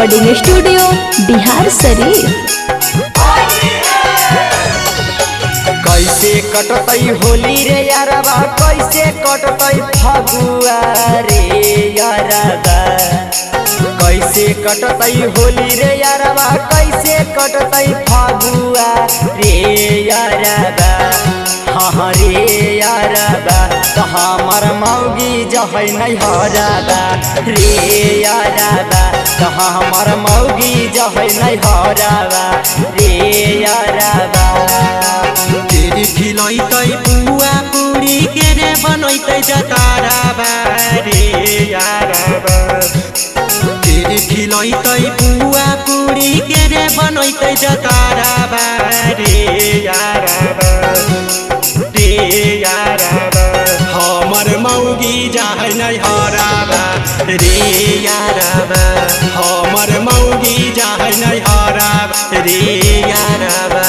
Recording studio Bihar Sharif. कैसे कटतई होली रे यारबा, कैसे कटतई फगुआ रे यारबा, कैसे कटतई होली रे यारबा, कैसे कटतई फगुआ रे यारबा। हाँ रे यारबा तो हमर मौगी जहै नहीं हरबा रे यारबा, तो हमर मौगी जहै नहीं हरबा रे यारबा। तेरी खिलैतै बुआ पूरी के रे बनैतै जतारा रे यारबा। तेरी खिलैतै बुआ पूरी के रे बनैतै जतारा रे यारबा रे यारबा। हमर मौगी जाहै नै हराबा रे यारबा, हमर मौगी जाहै नै हराबा रे यारबा।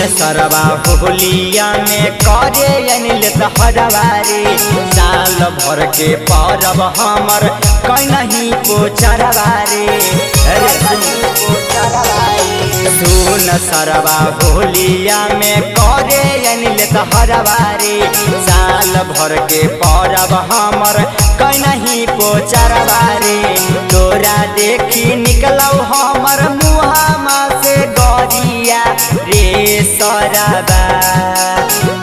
सरवा होलिया में करे अनिल हरवा रे, साल भर के परब हमर कहीं पोचरवा रे। सुन सरवा होलिया में करे अनिल हरवा रे, साल भर के परब हमर कहीं पोचरवा रे। तोरा देखी निकलौ हमर मुहामा से गरिया रे सरबा,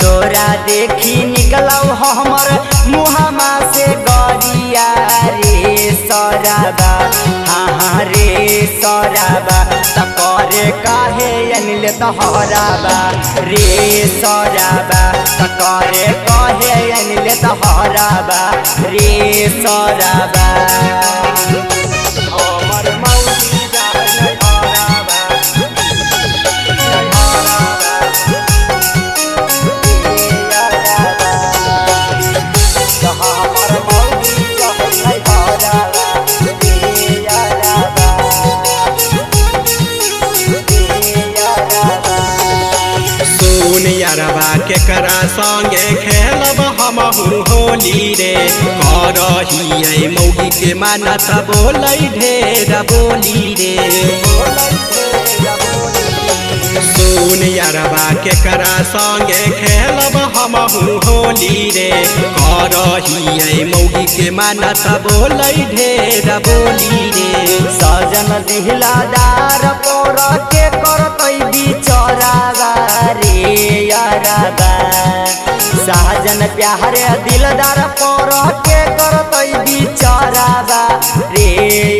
तोरा देखी निकलौ हमर मुहामा से गरिया रे सरबा। हाँ रे सरबा त करे काहे अनिल हरबा रे सरबा, त करे काहे अनिल हरबा रे सरबा। हमर मौगी जाहै हरबा यारबा केकरा संगे खेलब हमहु होली रे। करहियै मौगी के मानत बोलै ढेर बोली रे। सुन यारबा केकरा संगे खेलब हमहु होली रे। करहियै मौगी के मानत बोलै ढेर बोली रे। सजन दिहलादार पोर के करतै बिचरावा रे यारबा, सहजन प्यारे दिलदार पोर के करतै बिचरावा रे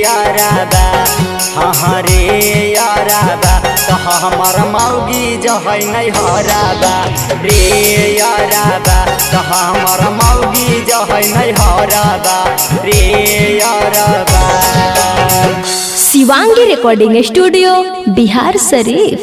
यारबा। हाँ रे यारबा तो हमर मौगी जहै नहीं हरबा रे यारबा, तो हमर मौगी जहै नहीं हरबा रे यारबा। Shivangi recording studio Bihar Sharif.